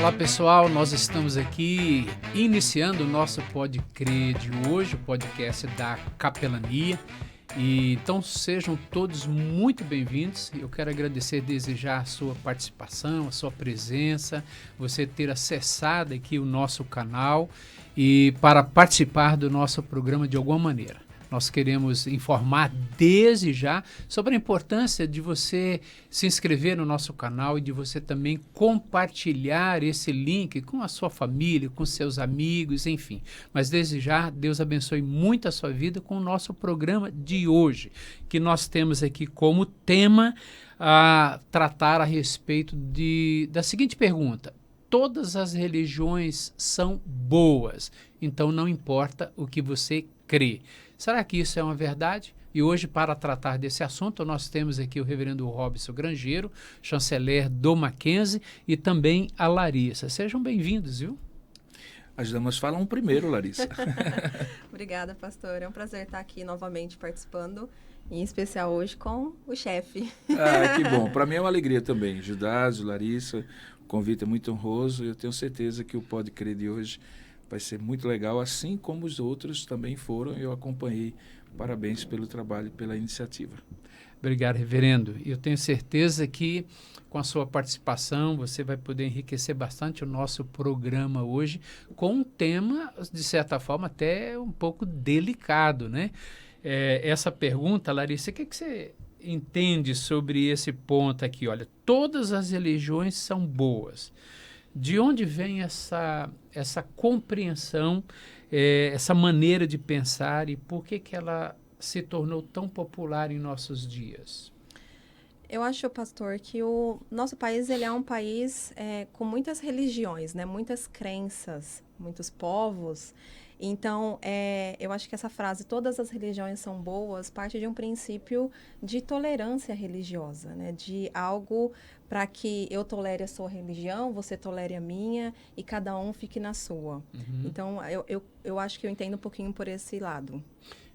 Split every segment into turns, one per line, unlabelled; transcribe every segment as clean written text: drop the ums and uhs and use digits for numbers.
Olá pessoal, nós estamos aqui iniciando o nosso Pode Crer de hoje, o podcast da Capelania. E então sejam todos muito bem-vindos. Eu quero agradecer, desejar a sua participação, a sua presença, você ter acessado aqui o nosso canal e para participar do nosso programa de alguma maneira. Nós queremos informar desde já sobre a importância de você se inscrever no nosso canal e de você também compartilhar esse link com a sua família, com seus amigos, enfim. Mas desde já, Deus abençoe muito a sua vida com o nosso programa de hoje, que nós temos aqui como tema a tratar a respeito da seguinte pergunta: todas as religiões são boas, então não importa o que você crê. Será que isso é uma verdade? E hoje, para tratar desse assunto, nós temos aqui o reverendo Robson Grangeiro, chanceler do Mackenzie, e também a Larissa. Sejam bem-vindos, viu?
As damas falam primeiro, Larissa.
Obrigada, pastor. É um prazer estar aqui novamente participando, em especial hoje com o chefe.
Que bom. Para mim é uma alegria também. Judásio, Larissa, o convite é muito honroso. Eu tenho certeza que o Pode Crer de hoje vai ser muito legal, assim como os outros também foram. Eu acompanhei. Parabéns pelo trabalho, pela iniciativa.
Obrigado, reverendo. Eu tenho certeza que com a sua participação você vai poder enriquecer bastante o nosso programa hoje com um tema, de certa forma, até um pouco delicado, né? Essa pergunta, Larissa, o que você entende sobre esse ponto aqui? Olha, todas as religiões são boas. De onde vem essa compreensão, essa maneira de pensar e por que ela se tornou tão popular em nossos dias?
Eu acho, pastor, que o nosso país ele é um país com muitas religiões, né? Muitas crenças, muitos povos. Então, eu acho que essa frase, todas as religiões são boas, parte de um princípio de tolerância religiosa, né? De algo para que eu tolere a sua religião, você tolere a minha e cada um fique na sua.
Uhum.
Então, eu acho que eu entendo um pouquinho por esse lado.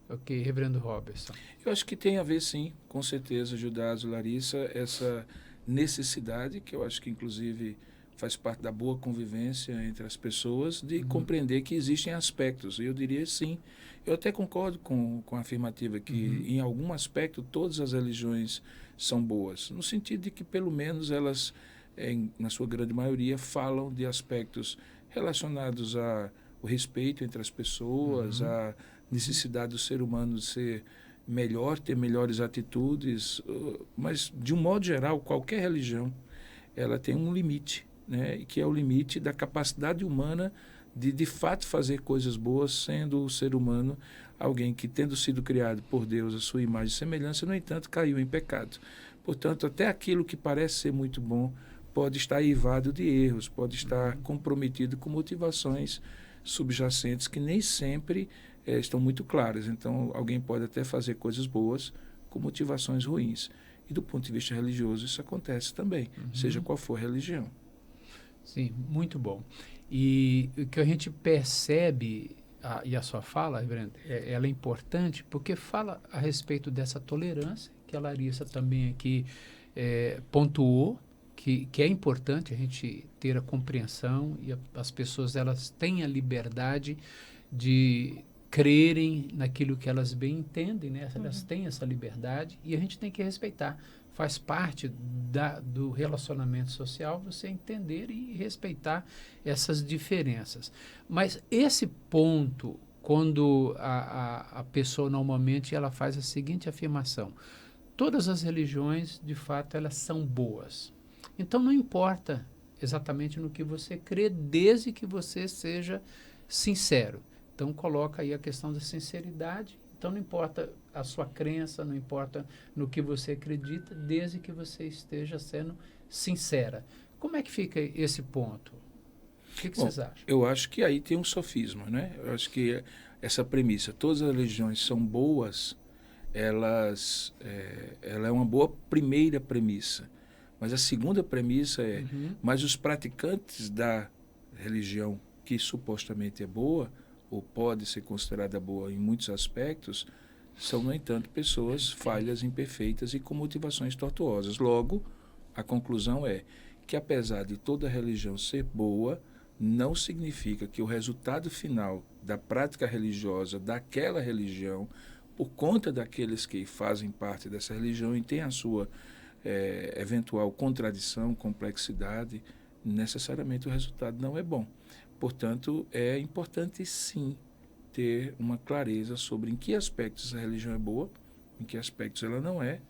Ok, reverendo Robertson.
Eu acho que tem a ver, sim, com certeza, Judásio, Larissa, essa necessidade, que eu acho que, inclusive, faz parte da boa convivência entre as pessoas, de compreender que existem aspectos. Eu diria sim. Eu até concordo com a afirmativa que, em algum aspecto, todas as religiões são boas, no sentido de que, pelo menos, elas, na sua grande maioria, falam de aspectos relacionados ao respeito entre as pessoas, a necessidade do ser humano de ser melhor, ter melhores atitudes, mas, de um modo geral, qualquer religião, ela tem um limite, né, que é o limite da capacidade humana de fato, fazer coisas boas, sendo o ser humano alguém que, tendo sido criado por Deus, a sua imagem e semelhança, no entanto, caiu em pecado. Portanto, até aquilo que parece ser muito bom pode estar eivado de erros, pode estar comprometido com motivações subjacentes que nem sempre estão muito claras. Então, alguém pode até fazer coisas boas com motivações ruins. E do ponto de vista religioso, isso acontece também, seja qual for a religião.
Sim, muito bom. E o que a gente percebe, e a sua fala, reverendo, ela é importante porque fala a respeito dessa tolerância, que a Larissa também aqui pontuou, que é importante a gente ter a compreensão e as pessoas elas têm a liberdade de crerem naquilo que elas bem entendem, né? Elas têm essa liberdade e a gente tem que respeitar. Faz parte do relacionamento social você entender e respeitar essas diferenças. Mas esse ponto, quando a pessoa normalmente ela faz a seguinte afirmação: todas as religiões, de fato, elas são boas. Então não importa exatamente no que você crê, desde que você seja sincero. Então coloca aí a questão da sinceridade. Então não importa a sua crença, não importa no que você acredita, desde que você esteja sendo sincera. Como é que fica esse ponto? O que vocês acham?
Eu acho que aí tem um sofisma, né? Eu acho que essa premissa, todas as religiões são boas, ela é uma boa primeira premissa. Mas a segunda premissa é, mas os praticantes da religião que supostamente é boa, ou pode ser considerada boa em muitos aspectos, são, no entanto, pessoas falhas, imperfeitas e com motivações tortuosas. Logo, a conclusão é que apesar de toda religião ser boa, não significa que o resultado final da prática religiosa daquela religião, por conta daqueles que fazem parte dessa religião e tem a sua eventual contradição, complexidade, necessariamente o resultado não é bom. Portanto, é importante sim ter uma clareza sobre em que aspectos a religião é boa, em que aspectos ela não é,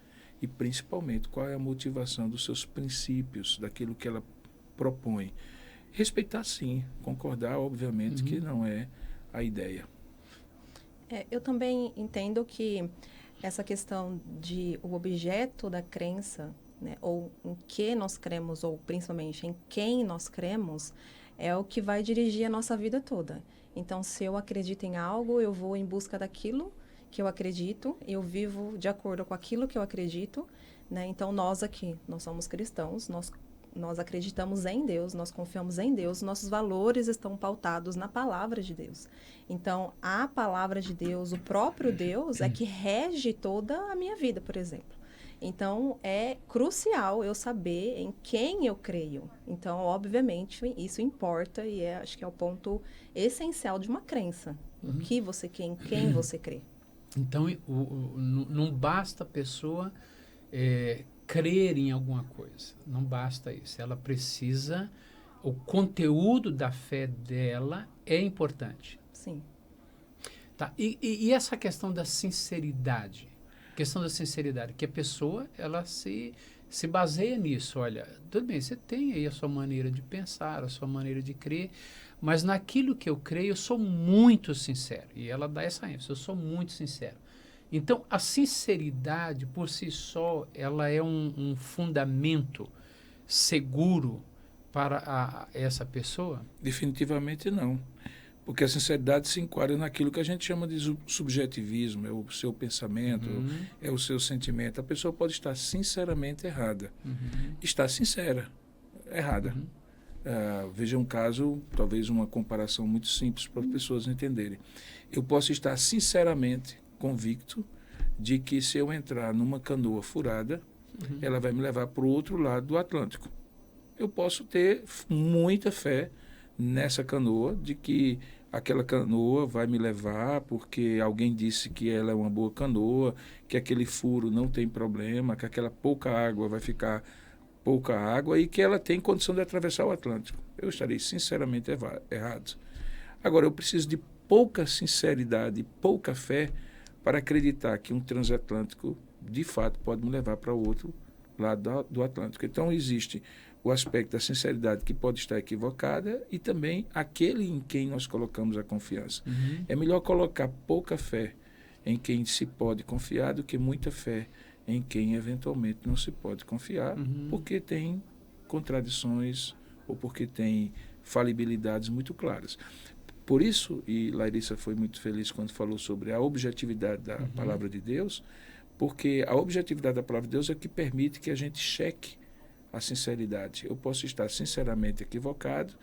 e principalmente qual é a motivação dos seus princípios, daquilo que ela propõe. Respeitar sim, concordar, obviamente, que não é a ideia.
Eu também entendo que essa questão de o objeto da crença, né, ou em que nós cremos, ou principalmente em quem nós cremos, é o que vai dirigir a nossa vida toda. Então, se eu acredito em algo, eu vou em busca daquilo que eu acredito, eu vivo de acordo com aquilo que eu acredito, né? Então, nós aqui, nós somos cristãos, nós acreditamos em Deus, nós confiamos em Deus, nossos valores estão pautados na palavra de Deus. Então, a palavra de Deus, o próprio Deus, é que rege toda a minha vida, por exemplo. Então, é crucial eu saber em quem eu creio. Então, obviamente, isso importa e acho que é o ponto essencial de uma crença. O que você quer, em quem você crê.
Então, não basta a pessoa crer em alguma coisa. Não basta isso. Ela precisa... O conteúdo da fé dela é importante.
Sim.
Tá. E essa questão da sinceridade? Questão da sinceridade, que a pessoa, ela se baseia nisso. Olha, tudo bem, você tem aí a sua maneira de pensar, a sua maneira de crer, mas naquilo que eu creio, eu sou muito sincero. E ela dá essa ênfase, eu sou muito sincero. Então, a sinceridade, por si só, ela é um fundamento seguro para essa pessoa?
Definitivamente não. Porque a sinceridade se enquadra naquilo que a gente chama de subjetivismo, é o seu pensamento, é o seu sentimento. A pessoa pode estar sinceramente errada. Está sincera, errada. Veja um caso, talvez uma comparação muito simples para as pessoas entenderem. Eu posso estar sinceramente convicto de que se eu entrar numa canoa furada, ela vai me levar para o outro lado do Atlântico. Eu posso ter muita fé nessa canoa, de que aquela canoa vai me levar porque alguém disse que ela é uma boa canoa, que aquele furo não tem problema, que aquela pouca água vai ficar pouca água e que ela tem condição de atravessar o Atlântico. Eu estarei sinceramente errado. Agora, eu preciso de pouca sinceridade, pouca fé para acreditar que um transatlântico, de fato, pode me levar para o outro lado do Atlântico. Então, existe o aspecto da sinceridade que pode estar equivocada e também aquele em quem nós colocamos a confiança. É melhor colocar pouca fé em quem se pode confiar do que muita fé em quem eventualmente não se pode confiar, porque tem contradições ou porque tem falibilidades muito claras. Por isso, e Larissa foi muito feliz quando falou sobre a objetividade da palavra de Deus, porque a objetividade da palavra de Deus é que permite que a gente cheque a sinceridade. Eu posso estar sinceramente equivocado,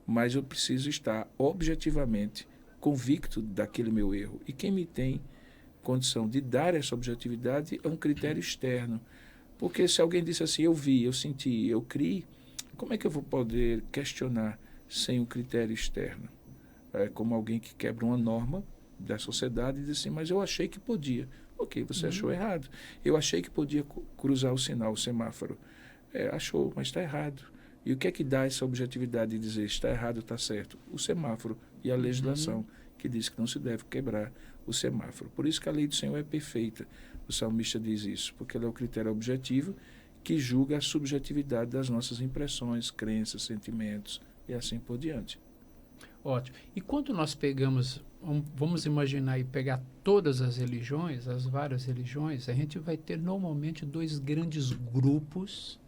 mas eu preciso estar objetivamente convicto daquele meu erro. E quem me tem condição de dar essa objetividade é um critério externo. Porque se alguém disse assim, eu vi, eu senti, eu criei, como é que eu vou poder questionar sem um critério externo? É como alguém que quebra uma norma da sociedade e diz assim, mas eu achei que podia. Ok, você achou errado. Eu achei que podia cruzar o sinal, o semáforo. Achou, mas está errado. E o que é que dá essa objetividade de dizer está errado, está certo? O semáforo e a legislação que diz que não se deve quebrar o semáforo. Por isso que a lei do Senhor é perfeita. O salmista diz isso, porque ela é o critério objetivo que julga a subjetividade das nossas impressões, crenças, sentimentos e assim por diante.
Ótimo. E quando nós pegamos, vamos imaginar e pegar todas as religiões, as várias religiões, a gente vai ter normalmente dois grandes grupos,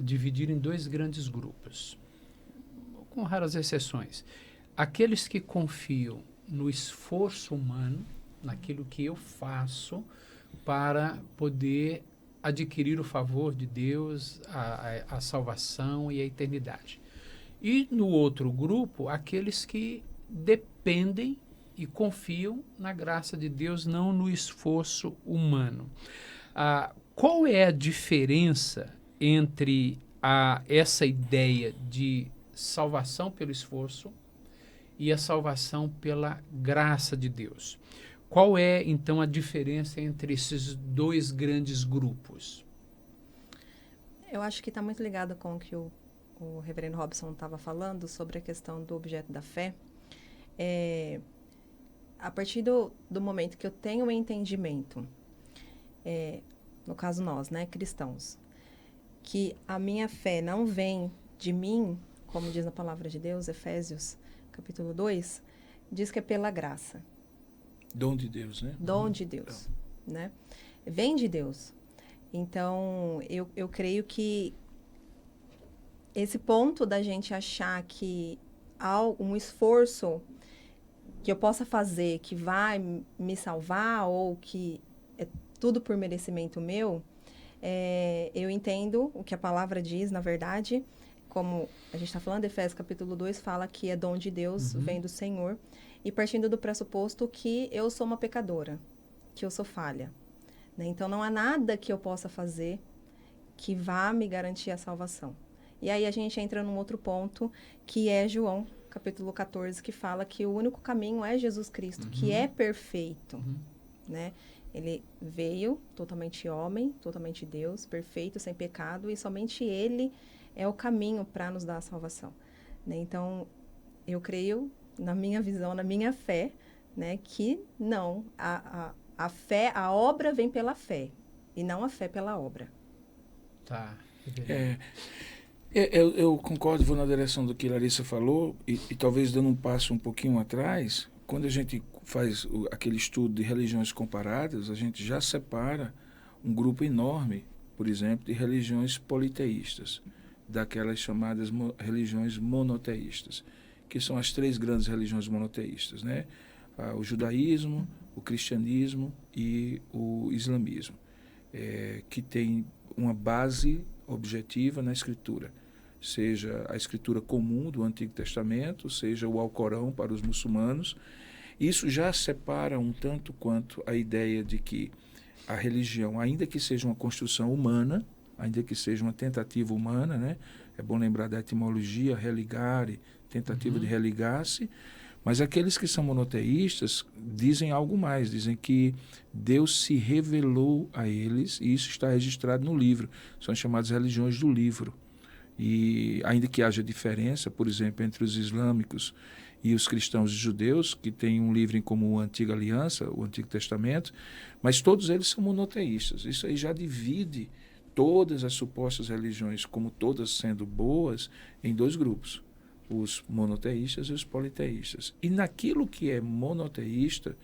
dividir em dois grandes grupos, com raras exceções. Aqueles que confiam no esforço humano, naquilo que eu faço para poder adquirir o favor de Deus, a salvação e a eternidade. E no outro grupo, aqueles que dependem e confiam na graça de Deus, não no esforço humano. Qual é a diferença entre essa ideia de salvação pelo esforço e a salvação pela graça de Deus. Qual é, então, a diferença entre esses dois grandes grupos?
Eu acho que está muito ligado com o que o reverendo Robson estava falando sobre a questão do objeto da fé. A partir do momento que eu tenho um entendimento, no caso nós, né, cristãos, que a minha fé não vem de mim, como diz a palavra de Deus, Efésios, capítulo 2, diz que é pela graça.
Dom de Deus, né?
Dom de Deus, né? Vem de Deus. Então, eu creio que esse ponto da gente achar que há um esforço que eu possa fazer que vai me salvar ou que é tudo por merecimento meu, eu entendo o que a palavra diz, na verdade, como a gente está falando, Efésios capítulo 2 fala que é dom de Deus, vem do Senhor, e partindo do pressuposto que eu sou uma pecadora, que eu sou falha. Né? Então, não há nada que eu possa fazer que vá me garantir a salvação. E aí a gente entra num outro ponto, que é João, capítulo 14, que fala que o único caminho é Jesus Cristo, que é perfeito. Né? Ele veio totalmente homem, totalmente Deus, perfeito, sem pecado, e somente Ele é o caminho para nos dar a salvação. Né? Então, eu creio, na minha visão, na minha fé, né, que não, a fé, a obra vem pela fé, e não a fé pela obra.
Tá.
Eu concordo, vou na direção do que Larissa falou, e talvez dando um passo um pouquinho atrás, quando a gente faz aquele estudo de religiões comparadas, a gente já separa um grupo enorme, por exemplo, de religiões politeístas, daquelas chamadas religiões monoteístas, que são as três grandes religiões monoteístas, né? O judaísmo, o cristianismo e o islamismo, que tem uma base objetiva na Escritura, seja a Escritura comum do Antigo Testamento, seja o Alcorão para os muçulmanos. Isso já separa um tanto quanto a ideia de que a religião, ainda que seja uma construção humana, ainda que seja uma tentativa humana, né? É bom lembrar da etimologia, religare, tentativa de religar-se, mas aqueles que são monoteístas dizem algo mais, dizem que Deus se revelou a eles, e isso está registrado no livro, são chamadas religiões do livro. E ainda que haja diferença, por exemplo, entre os islâmicos e os cristãos e judeus, que têm um livro em comum, a Antiga Aliança, o Antigo Testamento, mas todos eles são monoteístas. Isso aí já divide todas as supostas religiões, como todas sendo boas, em dois grupos, os monoteístas e os politeístas. E naquilo que é monoteísta,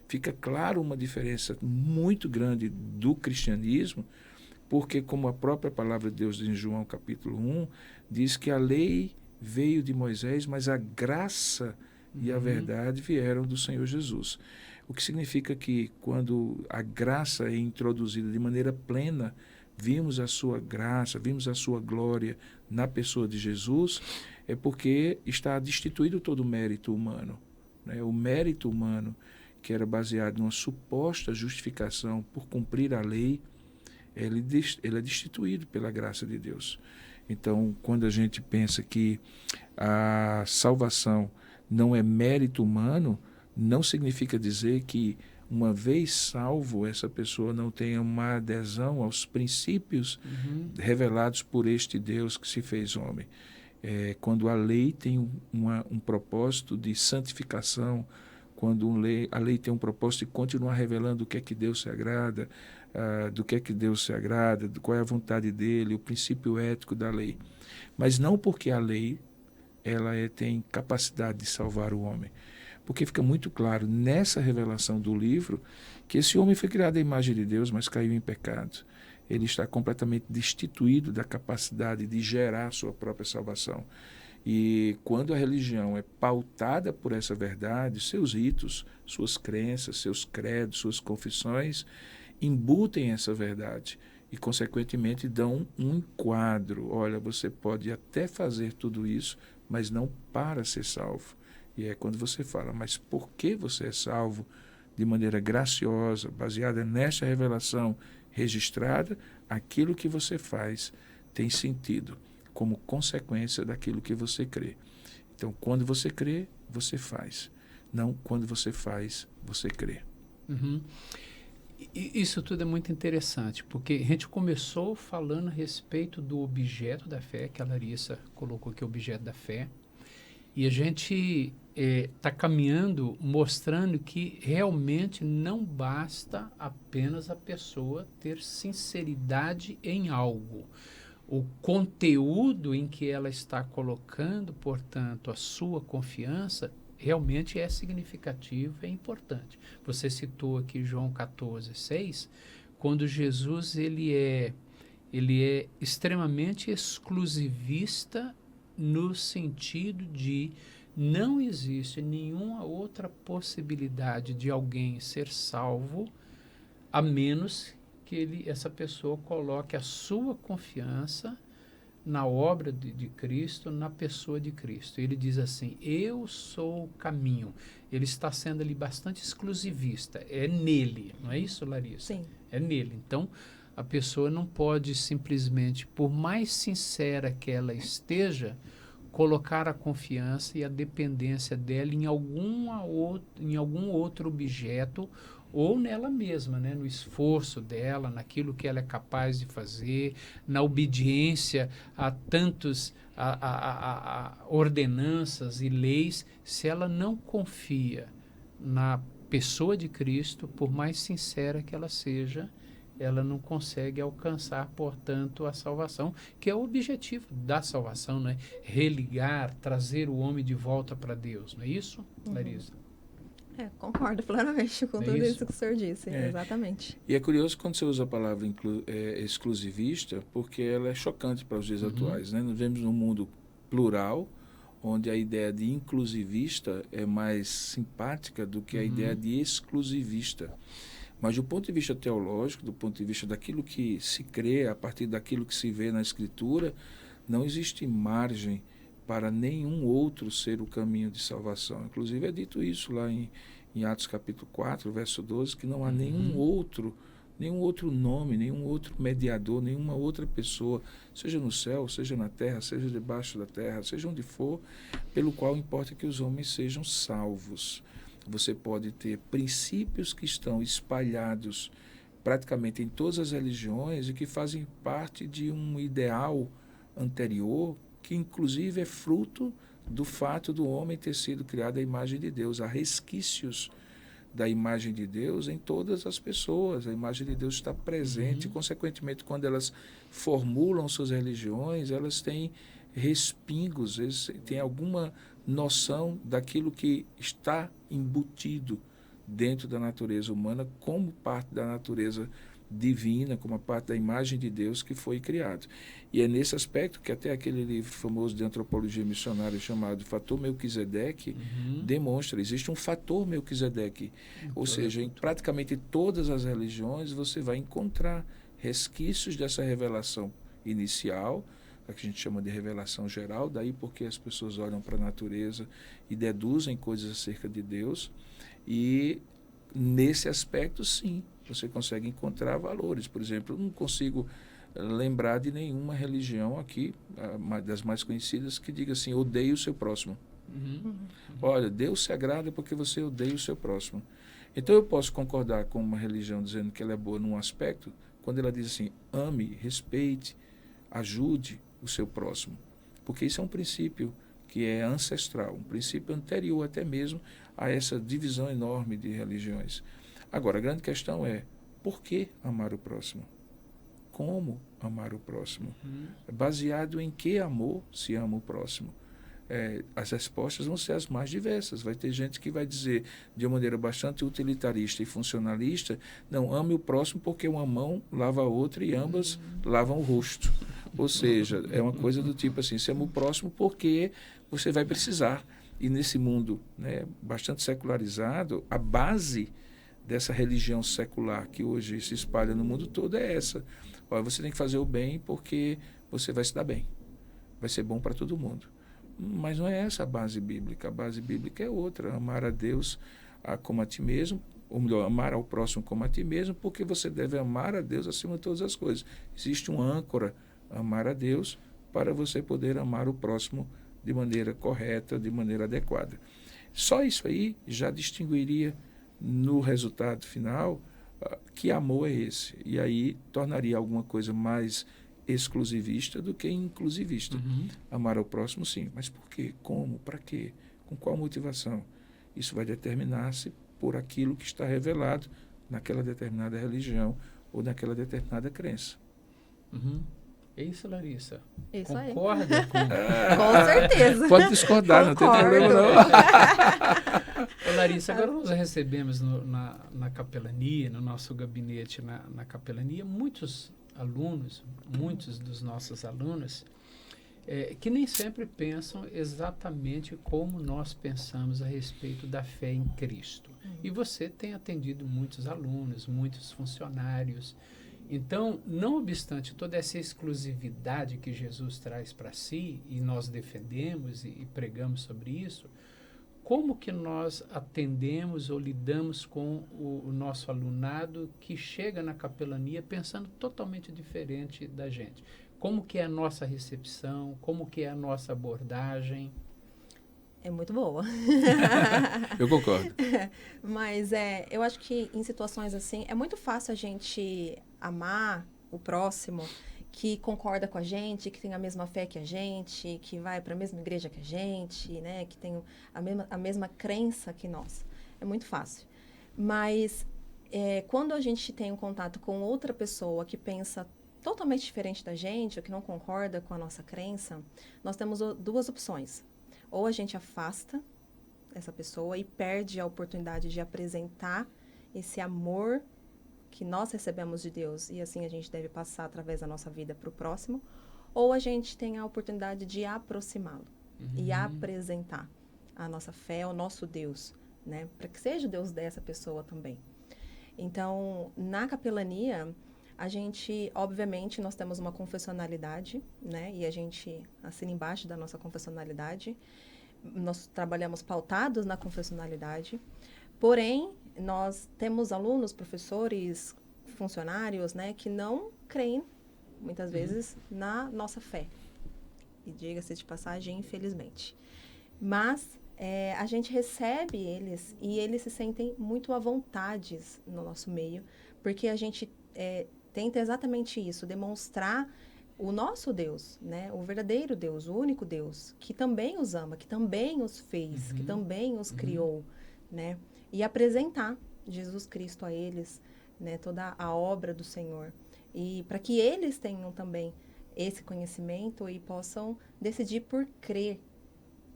fica claro uma diferença muito grande do cristianismo, porque, como a própria palavra de Deus em João capítulo 1, diz que a lei veio de Moisés, mas a graça e a verdade vieram do Senhor Jesus. O que significa que, quando a graça é introduzida de maneira plena, vimos a sua graça, vimos a sua glória na pessoa de Jesus, é porque está destituído todo o mérito humano. Né? O mérito humano, que era baseado numa suposta justificação por cumprir a lei, ele é destituído pela graça de Deus. Então, quando a gente pensa que a salvação não é mérito humano, não significa dizer que, uma vez salvo, essa pessoa não tenha uma adesão aos princípios revelados por este Deus que se fez homem. Quando a lei tem um propósito de santificação, quando a lei tem um propósito de continuar revelando o que é que Deus se agrada, do que é que Deus se agrada, qual é a vontade dele, o princípio ético da lei. Mas não porque a lei tem capacidade de salvar o homem. Porque fica muito claro nessa revelação do livro que esse homem foi criado à imagem de Deus, mas caiu em pecado. Ele está completamente destituído da capacidade de gerar sua própria salvação. E quando a religião é pautada por essa verdade, seus ritos, suas crenças, seus credos, suas confissões, embutem essa verdade e, consequentemente, dão um quadro. Olha, você pode até fazer tudo isso, mas não para ser salvo. E é quando você fala, mas por que você é salvo de maneira graciosa, baseada nesta revelação registrada? Aquilo que você faz tem sentido como consequência daquilo que você crê. Então, quando você crê, você faz. Não quando você faz, você crê.
Uhum. Isso tudo é muito interessante, porque a gente começou falando a respeito do objeto da fé, que a Larissa colocou aqui, o objeto da fé, e a gente está caminhando mostrando que realmente não basta apenas a pessoa ter sinceridade em algo. O conteúdo em que ela está colocando, portanto, a sua confiança, realmente é significativo, é importante. Você citou aqui João 14:6, quando Jesus ele é extremamente exclusivista no sentido de não existe nenhuma outra possibilidade de alguém ser salvo a menos que essa pessoa coloque a sua confiança na obra de Cristo, na pessoa de Cristo. Ele diz assim, eu sou o caminho. Ele está sendo ali bastante exclusivista. É nele, não é isso, Larissa?
Sim.
É nele. Então, a pessoa não pode simplesmente, por mais sincera que ela esteja, colocar a confiança e a dependência dela em algum outro objeto ou nela mesma, né? No esforço dela, naquilo que ela é capaz de fazer, na obediência a tantos ordenanças e leis, se ela não confia na pessoa de Cristo, por mais sincera que ela seja, ela não consegue alcançar, portanto, a salvação, que é o objetivo da salvação, né? Religar, trazer o homem de volta para Deus, não é isso, Larissa?
Concordo plenamente com tudo isso que o senhor disse, exatamente.
E é curioso quando você usa a palavra exclusivista, porque ela é chocante para os dias atuais, né? Nós vivemos num mundo plural, onde a ideia de inclusivista é mais simpática do que a ideia de exclusivista. Mas do ponto de vista teológico, do ponto de vista daquilo que se crê, a partir daquilo que se vê na Escritura, não existe margem para nenhum outro ser o caminho de salvação. Inclusive é dito isso lá em Atos capítulo 4, verso 12, que não há nenhum outro nome, nenhum outro mediador, nenhuma outra pessoa, seja no céu, seja na terra, seja debaixo da terra, seja onde for, pelo qual importa que os homens sejam salvos. Você pode ter princípios que estão espalhados praticamente em todas as religiões e que fazem parte de um ideal anterior, que inclusive é fruto do fato do homem ter sido criado à imagem de Deus. Há resquícios da imagem de Deus em todas as pessoas. A imagem de Deus está presente e, consequentemente, quando elas formulam suas religiões, elas têm respingos, eles têm alguma noção daquilo que está embutido dentro da natureza humana como parte da natureza divina, como a parte da imagem de Deus que foi criado. E é nesse aspecto que até aquele livro famoso de antropologia missionária chamado Fator Melquisedeque demonstra, existe um fator Melquisedeque, ou seja, em praticamente todas as religiões você vai encontrar resquícios dessa revelação inicial, a que a gente chama de revelação geral, daí porque as pessoas olham para a natureza e deduzem coisas acerca de Deus, e nesse aspecto sim, você consegue encontrar valores. Por exemplo, eu não consigo lembrar de nenhuma religião aqui, das mais conhecidas, que diga assim, odeie o seu próximo. Olha, Deus se agrada porque você odeia o seu próximo. Então eu posso concordar com uma religião dizendo que ela é boa num aspecto, quando ela diz assim, ame, respeite, ajude o seu próximo. Porque isso é um princípio que é ancestral, um princípio anterior até mesmo a essa divisão enorme de religiões. Agora, a grande questão é, por que amar o próximo? Como amar o próximo? Baseado em que amor se ama o próximo? As respostas vão ser as mais diversas. Vai ter gente que vai dizer, de uma maneira bastante utilitarista e funcionalista, não, ame o próximo porque uma mão lava a outra e ambas lavam o rosto. Ou seja, é uma coisa do tipo assim, você ama o próximo porque você vai precisar. E nesse mundo, né, bastante secularizado, a base dessa religião secular que hoje se espalha no mundo todo é essa. Olha, você tem que fazer o bem porque você vai se dar bem. Vai ser bom para todo mundo. Mas não é essa a base bíblica. A base bíblica é outra. Amar a Deus como a ti mesmo, ou melhor, amar ao próximo como a ti mesmo, porque você deve amar a Deus acima de todas as coisas. Existe uma âncora amar a Deus, para você poder amar o próximo de maneira correta, de maneira adequada. Só isso aí já distinguiria no resultado final que amor é esse. E aí tornaria alguma coisa mais exclusivista do que inclusivista.
Uhum.
Amar ao próximo, sim. Mas por quê? Como? Para quê? Com qual motivação? Isso vai determinar-se por aquilo que está revelado naquela determinada religião ou naquela determinada crença.
Uhum. É isso, Larissa.
Isso aí.
Concorda com...
Com certeza.
Pode discordar, não tem
Concordo.
problema não.
Ô, Larissa, agora nós recebemos na capelania, no nosso gabinete na capelania, muitos alunos, muitos dos nossos alunos, que nem sempre pensam exatamente como nós pensamos a respeito da fé em Cristo. E você tem atendido muitos alunos, muitos funcionários. Então, não obstante toda essa exclusividade que Jesus traz para si, e nós defendemos e pregamos sobre isso, como que nós atendemos ou lidamos com o nosso alunado que chega na capelania pensando totalmente diferente da gente? Como que é a nossa recepção? Como que é a nossa abordagem?
É muito boa.
Eu concordo.
Mas eu acho que em situações assim, é muito fácil a gente amar o próximo que concorda com a gente, que tem a mesma fé que a gente, que vai para a mesma igreja que a gente, né, que tem a mesma crença que nós. É muito fácil. Mas quando a gente tem um contato com outra pessoa que pensa totalmente diferente da gente, ou que não concorda com a nossa crença, nós temos duas opções. Ou a gente afasta essa pessoa e perde a oportunidade de apresentar esse amor que nós recebemos de Deus e assim a gente deve passar através da nossa vida para o próximo, ou a gente tem a oportunidade de aproximá-lo e apresentar a nossa fé, o nosso Deus, né? Para que seja o Deus dessa pessoa também. Então, na capelania, a gente, obviamente, nós temos uma confessionalidade, né? E a gente assina embaixo da nossa confessionalidade. Nós trabalhamos pautados na confessionalidade. Porém, nós temos alunos, professores, funcionários, né? Que não creem, muitas vezes, na nossa fé. E diga-se de passagem, infelizmente. Mas a gente recebe eles e eles se sentem muito à vontade no nosso meio, porque a gente tenta exatamente isso, demonstrar o nosso Deus, né? O verdadeiro Deus, o único Deus, que também os ama, que também os fez, que também os criou, né? E apresentar Jesus Cristo a eles, né? Toda a obra do Senhor. E para que eles tenham também esse conhecimento e possam decidir por crer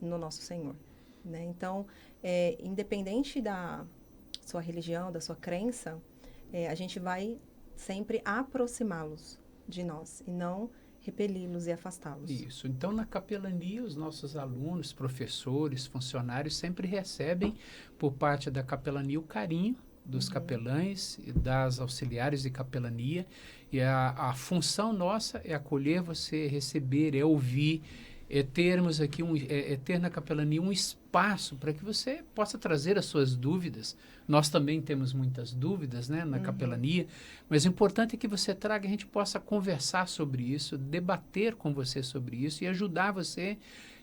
no nosso Senhor, né? Então, independente da sua religião, da sua crença, a gente vai sempre aproximá-los de nós e não repeli-los e afastá-los.
Isso. Então, na capelania, os nossos alunos, professores, funcionários sempre recebem, por parte da capelania, o carinho dos capelães e das auxiliares de capelania. E a função nossa é acolher você, receber, é ouvir, é termos aqui ter na capelania um espaço para que você possa trazer as suas dúvidas. Nós também temos muitas dúvidas, né, na capelania, mas o importante é que você traga, a gente possa conversar sobre isso, debater com você sobre isso e ajudar você,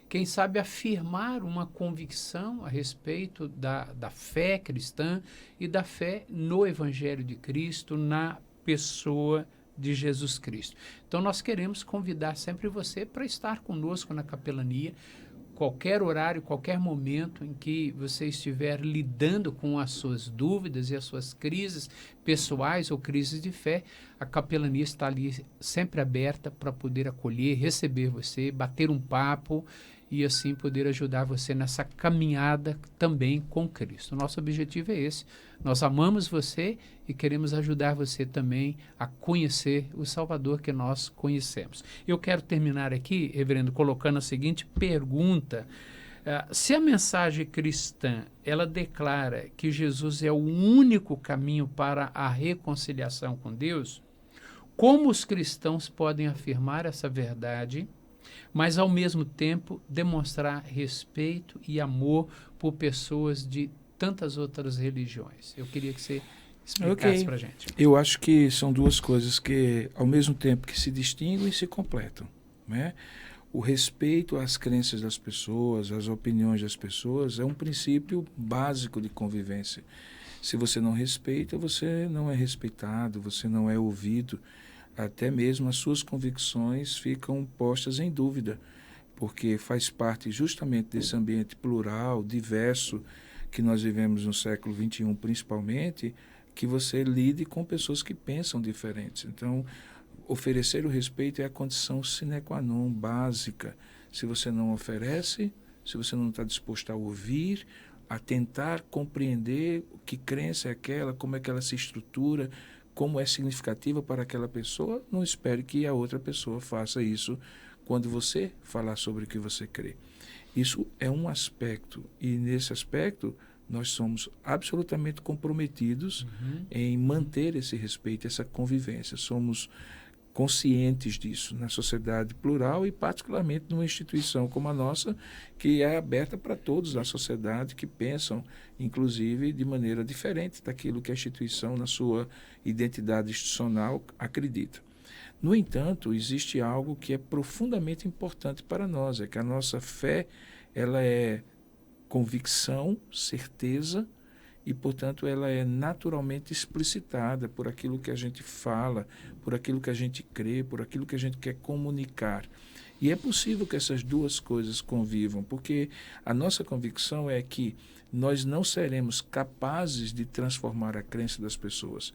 quem sabe, a afirmar uma convicção a respeito da fé cristã e da fé no Evangelho de Cristo, na pessoa de Jesus Cristo. Então, nós queremos convidar sempre você para estar conosco na capelania, qualquer horário, qualquer momento em que você estiver lidando com as suas dúvidas e as suas crises pessoais ou crises de fé, a capelania está ali sempre aberta para poder acolher, receber você, bater um papo e assim poder ajudar você nessa caminhada também com Cristo. O nosso objetivo é esse. Nós amamos você e queremos ajudar você também a conhecer o Salvador que nós conhecemos. Eu quero terminar aqui, reverendo, colocando a seguinte pergunta. Se a mensagem cristã, ela declara que Jesus é o único caminho para a reconciliação com Deus, como os cristãos podem afirmar essa verdade, mas ao mesmo tempo demonstrar respeito e amor por pessoas de tantas outras religiões? Eu queria que você explicasse para a gente.
Eu acho que são duas coisas que, ao mesmo tempo que se distinguem, se completam, né? O respeito às crenças das pessoas, às opiniões das pessoas, é um princípio básico de convivência. Se você não respeita, você não é respeitado, você não é ouvido. Até mesmo as suas convicções ficam postas em dúvida, porque faz parte justamente desse ambiente plural, diverso, que nós vivemos no século XXI principalmente, que você lide com pessoas que pensam diferentes. Então, oferecer o respeito é a condição sine qua non básica. Se você não oferece, se você não está disposto a ouvir, a tentar compreender que crença é aquela, como é que ela se estrutura, como é significativa para aquela pessoa, não espere que a outra pessoa faça isso quando você falar sobre o que você crê. Isso é um aspecto, e nesse aspecto nós somos absolutamente comprometidos em manter esse respeito, essa convivência. Somos conscientes disso na sociedade plural e particularmente numa instituição como a nossa, que é aberta para todos na sociedade que pensam, inclusive, de maneira diferente daquilo que a instituição, na sua identidade institucional, acredita. No entanto, existe algo que é profundamente importante para nós, é que a nossa fé, ela é convicção, certeza, e, portanto, ela é naturalmente explicitada por aquilo que a gente fala, por aquilo que a gente crê, por aquilo que a gente quer comunicar. E é possível que essas duas coisas convivam, porque a nossa convicção é que nós não seremos capazes de transformar a crença das pessoas.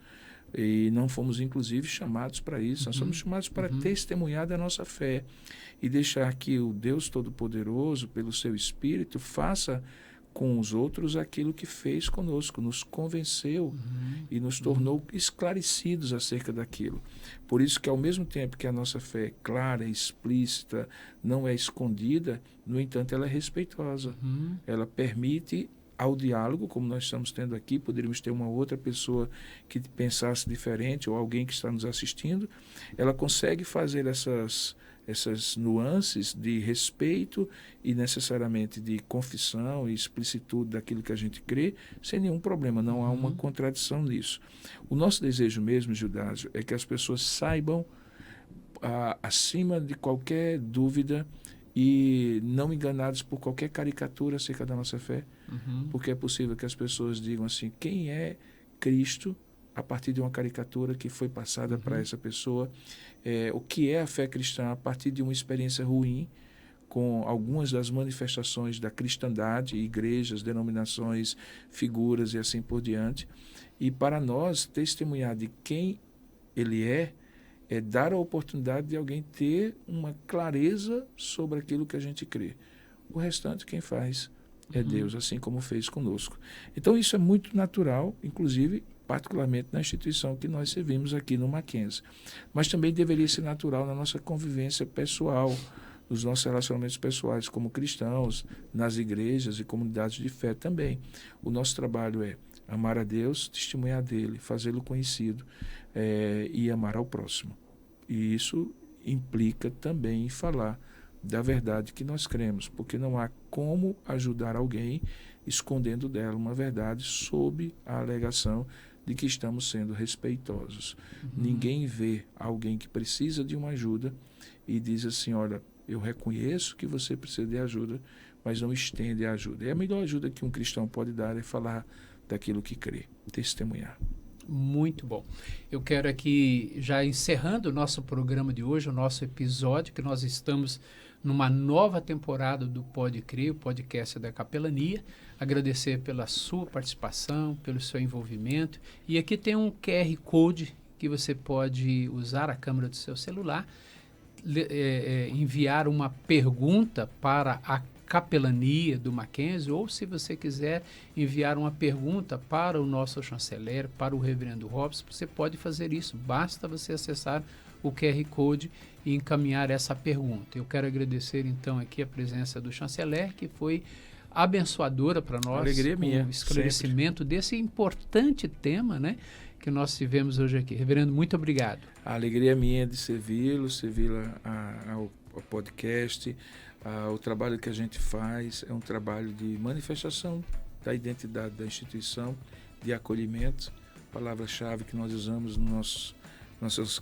E não fomos, inclusive, chamados para isso. Nós somos chamados para testemunhar da nossa fé e deixar que o Deus Todo-Poderoso, pelo seu Espírito, faça com os outros aquilo que fez conosco, nos convenceu e nos tornou esclarecidos acerca daquilo. Por isso que, ao mesmo tempo que a nossa fé é clara, explícita, não é escondida, no entanto, ela é respeitosa. Ela permite ao diálogo, como nós estamos tendo aqui, poderíamos ter uma outra pessoa que pensasse diferente, ou alguém que está nos assistindo, ela consegue fazer essas nuances de respeito e necessariamente de confissão e explicitude daquilo que a gente crê, sem nenhum problema, não há uma contradição nisso. O nosso desejo mesmo, Judásio, é que as pessoas saibam, acima de qualquer dúvida, e não enganados por qualquer caricatura acerca da nossa fé, porque é possível que as pessoas digam assim, quem é Cristo, a partir de uma caricatura que foi passada para essa pessoa, o que é a fé cristã a partir de uma experiência ruim com algumas das manifestações da cristandade, igrejas, denominações, figuras e assim por diante. E para nós, testemunhar de quem ele é dar a oportunidade de alguém ter uma clareza sobre aquilo que a gente crê. O restante, quem faz é Deus, assim como fez conosco. Então, isso é muito natural, inclusive, particularmente na instituição que nós servimos aqui no Mackenzie. Mas também deveria ser natural na nossa convivência pessoal, nos nossos relacionamentos pessoais como cristãos, nas igrejas e comunidades de fé também. O nosso trabalho é amar a Deus, testemunhar dele, fazê-lo conhecido e amar ao próximo. E isso implica também em falar da verdade que nós cremos, porque não há como ajudar alguém escondendo dela uma verdade sob a alegação de que estamos sendo respeitosos. Ninguém vê alguém que precisa de uma ajuda e diz assim, olha, eu reconheço que você precisa de ajuda, mas não estende a ajuda. E a melhor ajuda que um cristão pode dar é falar daquilo que crê, testemunhar.
Muito bom. Eu quero aqui, já encerrando o nosso programa de hoje, o nosso episódio, que nós estamos numa nova temporada do Pode Crer, o podcast da Capelania, agradecer pela sua participação, pelo seu envolvimento. E aqui tem um QR Code que você pode usar a câmera do seu celular, enviar uma pergunta para a Capelania do Mackenzie, ou se você quiser enviar uma pergunta para o nosso chanceler, para o reverendo Robson, você pode fazer isso, basta você acessar o QR Code e encaminhar essa pergunta. Eu quero agradecer então aqui a presença do chanceler, que foi abençoadora para nós,
alegria minha,
o esclarecimento sempre desse importante tema, né, que nós tivemos hoje aqui. Reverendo, muito obrigado.
A alegria minha de servi-lo ao podcast. O trabalho que a gente faz é um trabalho de manifestação da identidade da instituição, de acolhimento palavra-chave que nós usamos nos nossas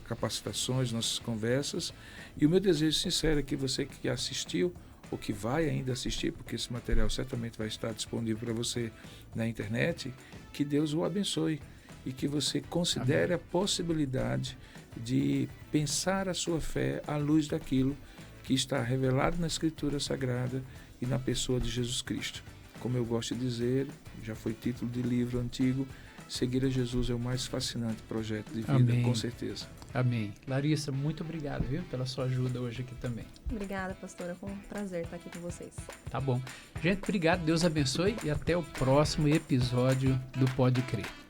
capacitações, nossas conversas. E o meu desejo sincero é que você que assistiu, ou que vai ainda assistir, porque esse material certamente vai estar disponível para você na internet, que Deus o abençoe e que você considere a possibilidade de pensar a sua fé à luz daquilo que está revelado na Escritura Sagrada e na pessoa de Jesus Cristo. Como eu gosto de dizer, já foi título de livro antigo, seguir a Jesus é o mais fascinante projeto de vida,
Amém.
Com certeza.
Amém. Larissa, muito obrigado, viu, pela sua ajuda hoje aqui também.
Obrigada, pastora. Foi um prazer estar aqui com vocês.
Tá bom. Gente, obrigado, Deus abençoe e até o próximo episódio do Pode Crer.